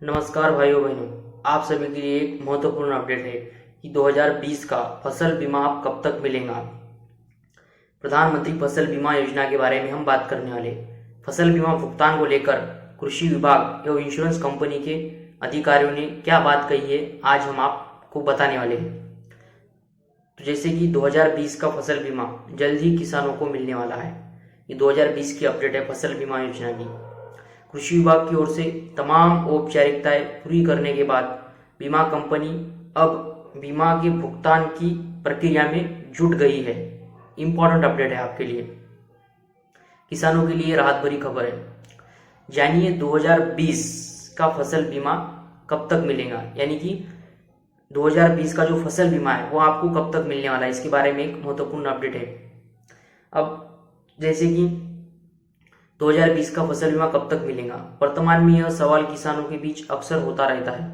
नमस्कार भाइयों बहनों, आप सभी के लिए एक महत्वपूर्ण अपडेट है कि 2020 का फसल बीमा आप कब तक मिलेगा। प्रधानमंत्री फसल बीमा योजना के बारे में हम बात करने वाले। फसल बीमा भुगतान को लेकर कृषि विभाग एवं इंश्योरेंस कंपनी के अधिकारियों ने क्या बात कही है, आज हम आपको बताने वाले हैं। तो जैसे कि 2020 का फसल बीमा जल्द ही किसानों को मिलने वाला है। ये 2020 की अपडेट है फसल बीमा योजना की। कृषि विभाग की ओर से तमाम औपचारिकताएं पूरी करने के बाद बीमा कंपनी अब बीमा के भुगतान की प्रक्रिया में जुट गई है। इंपॉर्टेंट अपडेट है आपके लिए, किसानों के लिए राहत भरी खबर है। जानिए 2020 का फसल बीमा कब तक मिलेगा, यानी कि 2020 का जो फसल बीमा है वो आपको कब तक मिलने वाला है, इसके बारे में एक महत्वपूर्ण अपडेट है। अब जैसे कि 2020 का फसल बीमा कब तक मिलेगा, वर्तमान में यह सवाल किसानों के बीच अक्सर होता रहता है।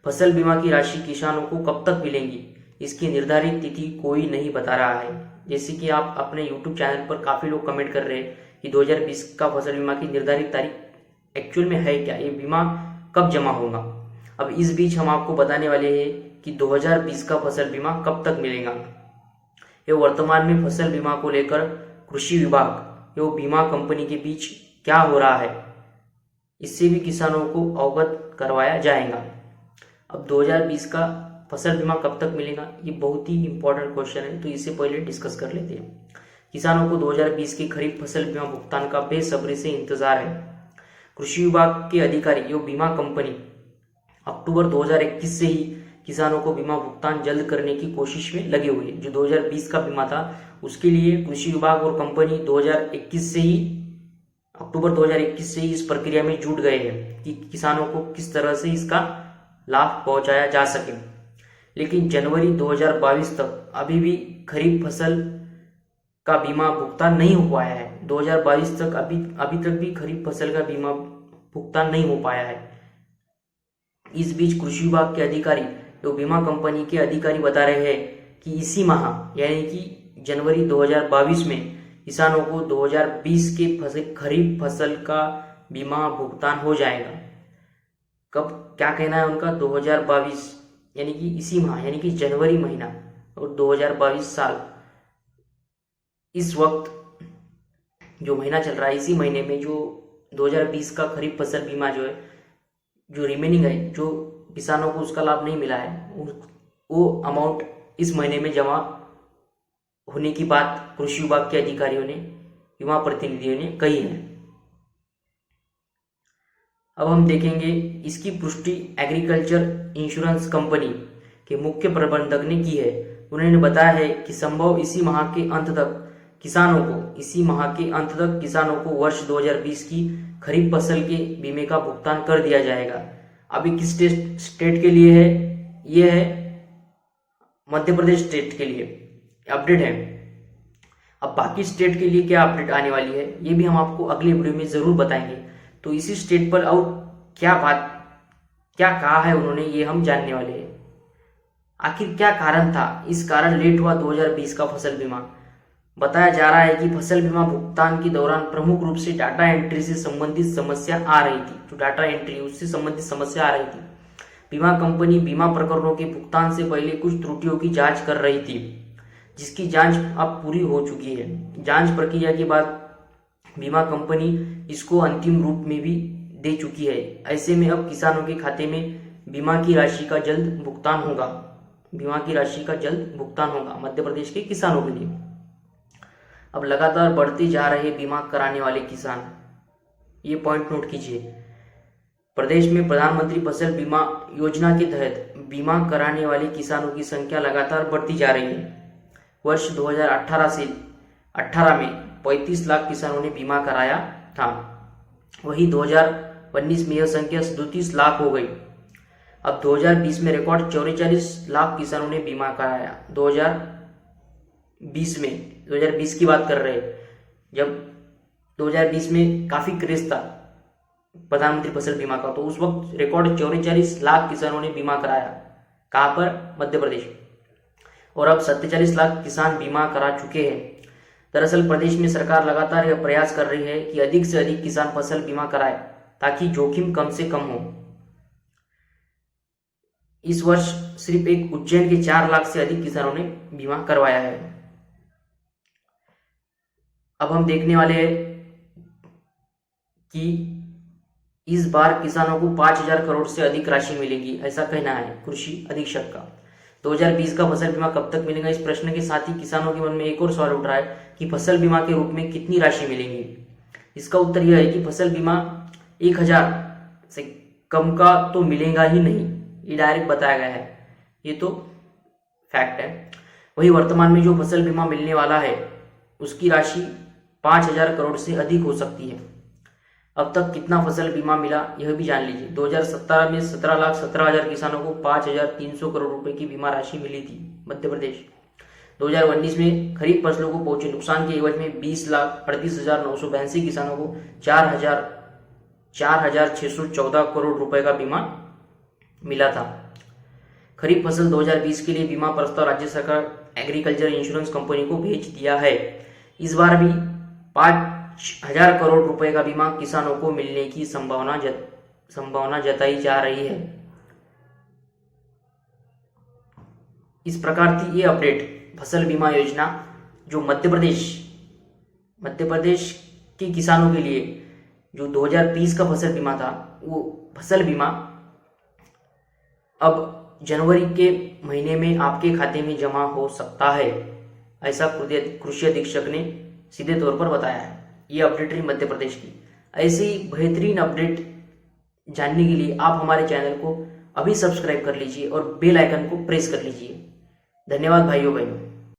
फसल बीमा की राशि किसानों को कब तक मिलेंगी, इसकी निर्धारित तिथि कोई नहीं बता रहा है। जैसे कि आप अपने YouTube चैनल पर काफी लोग कमेंट कर रहे हैं कि 2020 का फसल बीमा की निर्धारित तारीख एक्चुअल में है क्या, ये बीमा कब जमा होगा। अब इस बीच हम आपको बताने वाले हैं कि 2020 का फसल बीमा कब तक मिलेगा। ये वर्तमान में फसल बीमा को लेकर कृषि विभाग एवं बीमा कंपनी के बीच क्या हो रहा है, इससे भी किसानों को अवगत करवाया जाएगा। अब 2020 का फसल बीमा कब तक मिलेगा, ये बहुत ही इंपॉर्टेंट क्वेश्चन है, तो इससे पहले डिस्कस कर लेते हैं। किसानों को 2020 के खरीफ फसल बीमा भुगतान का बेसब्री से इंतजार है। कृषि विभाग के अधिकारी एवं बीमा कंपनी अक्टूबर 2021 से ही किसानों को बीमा भुगतान जल्द करने की कोशिश में लगे हुए हैं। जो 2020 का बीमा था उसके लिए कृषि विभाग और कंपनी 2021 से ही अक्टूबर 2021 से ही इस प्रक्रिया में जुट गए हैं कि किसानों को किस तरह से इसका लाभ पहुंचाया जा सके। लेकिन जनवरी 2022 तक अभी भी खरीफ फसल का बीमा भुगतान नहीं हो पाया है। 2022 तक अभी तक भी खरीफ फसल का बीमा भुगतान नहीं हो पाया है। इस बीच कृषि विभाग के अधिकारी तो बीमा कंपनी के अधिकारी बता रहे हैं कि इसी माह यानी कि जनवरी 2022 में किसानों को 2020 के खरीफ फसल का बीमा भुगतान हो जाएगा। कब, क्या कहना है उनका, 2022 यानी कि इसी माह यानी कि जनवरी महीना और 2022 साल, इस वक्त जो महीना चल रहा है इसी महीने में जो 2020 का खरीफ फसल बीमा जो है, जो रिमेनिंग है, जो किसानों को उसका लाभ नहीं मिला है, वो अमाउंट इस महीने में जमा होने की बात कृषि विभाग के अधिकारियों ने, बीमा प्रतिनिधियों ने कही है। अब हम देखेंगे इसकी पुष्टि एग्रीकल्चर इंश्योरेंस कंपनी के मुख्य प्रबंधक ने की है। उन्होंने बताया है कि संभव इसी माह के अंत तक किसानों को वर्ष 2020 की खरीफ फसल के बीमे का भुगतान कर दिया जाएगा। अभी किस स्टेट के लिए है, ये है मध्य प्रदेश स्टेट के लिए अपडेट है। अब बाकी स्टेट के लिए क्या अपडेट आने वाली है ये भी हम आपको अगले वीडियो में जरूर बताएंगे। तो इसी स्टेट पर और क्या कहा है उन्होंने, ये हम जानने वाले हैं। आखिर क्या कारण था, इस कारण लेट हुआ 2020 का फसल बीमा। बताया जा रहा है कि फसल बीमा भुगतान के दौरान प्रमुख रूप से डाटा एंट्री से संबंधित समस्या आ रही थी। जो डाटा एंट्री उससे संबंधित समस्या आ रही थी। बीमा कंपनी बीमा प्रकरणों के भुगतान से पहले कुछ त्रुटियों की जांच कर रही थी, जिसकी जांच अब पूरी हो चुकी है। जांच प्रक्रिया के बाद बीमा कंपनी इसको अंतिम रूप में भी दे चुकी है। ऐसे में अब किसानों के खाते में बीमा की राशि का जल्द भुगतान होगा मध्य प्रदेश के किसानों के लिए। अब लगातार बढ़ते जा रहे बीमा कराने वाले किसान, ये पॉइंट नोट कीजिए। प्रदेश में प्रधानमंत्री फसल बीमा योजना के तहत बीमा कराने वाले किसानों की संख्या लगातार बढ़ती जा रही है। वर्ष 2018 से 18 में 35 लाख किसानों ने बीमा कराया था। वही 2019 में यह संख्या 37 लाख हो गई। अब 2020 में रिकॉर्ड 44 लाख किसानों ने बीमा कराया। 2020 की बात कर रहे हैं, जब 2020 में काफी क्रेज था प्रधानमंत्री फसल बीमा का, तो उस वक्त रिकॉर्ड 44 लाख किसानों ने बीमा कराया। कहां पर, मध्य प्रदेश। और अब 47 लाख किसान बीमा करा चुके हैं। दरअसल प्रदेश में सरकार लगातार यह प्रयास कर रही है कि अधिक से अधिक किसान फसल बीमा कराए ताकि जोखिम कम से कम हो। इस वर्ष सिर्फ एक उज्जैन के 4 लाख से अधिक किसानों ने बीमा करवाया है। अब हम देखने वाले हैं कि इस बार किसानों को 5,000 करोड़ से अधिक राशि मिलेगी, ऐसा कहना है कृषि अधीक्षक का। 2020 का फसल बीमा कब तक मिलेगा, इस प्रश्न के साथ ही किसानों के मन में एक और सवाल उठ रहा है कि फसल बीमा के रूप में कितनी राशि मिलेगी। इसका उत्तर यह है कि फसल बीमा 1,000 से कम का तो मिलेगा ही नहीं, ये डायरेक्ट बताया गया है, ये तो फैक्ट है। वही वर्तमान में जो फसल बीमा मिलने वाला है उसकी राशि 5,000 करोड़ से अधिक हो सकती है। अब तक कितना फसल बीमा मिला यह भी जान लीजिए। 2017 में 17,17,000 किसानों को 5,300 करोड़ रुपए की बीमा राशि मिली थी मध्य प्रदेश। 2019 में खरीफ फसलों को पहुंचे नुकसान के एवज में 20,38,982 किसानों को 4,614 करोड़ रुपए का बीमा मिला था। खरीफ फसल 2020 के लिए बीमा प्रस्ताव राज्य सरकार एग्रीकल्चर इंश्योरेंस कंपनी को भेज दिया है। इस बार भी 5,000 करोड़ रुपए का बीमा किसानों को मिलने की संभावना जताई जा रही है। इस प्रकार थी ये अपडेट फसल बीमा योजना जो मध्य प्रदेश के किसानों के लिए जो 2020 का फसल बीमा था, वो फसल बीमा अब जनवरी के महीने में आपके खाते में जमा हो सकता है, ऐसा कृषि अधीक्षक ने सीधे तौर पर बताया है। ये अपडेट रही मध्य प्रदेश की। ऐसे ही बेहतरीन अपडेट जानने के लिए आप हमारे चैनल को अभी सब्सक्राइब कर लीजिए और बेल आइकन को प्रेस कर लीजिए। धन्यवाद भाइयों बहनों।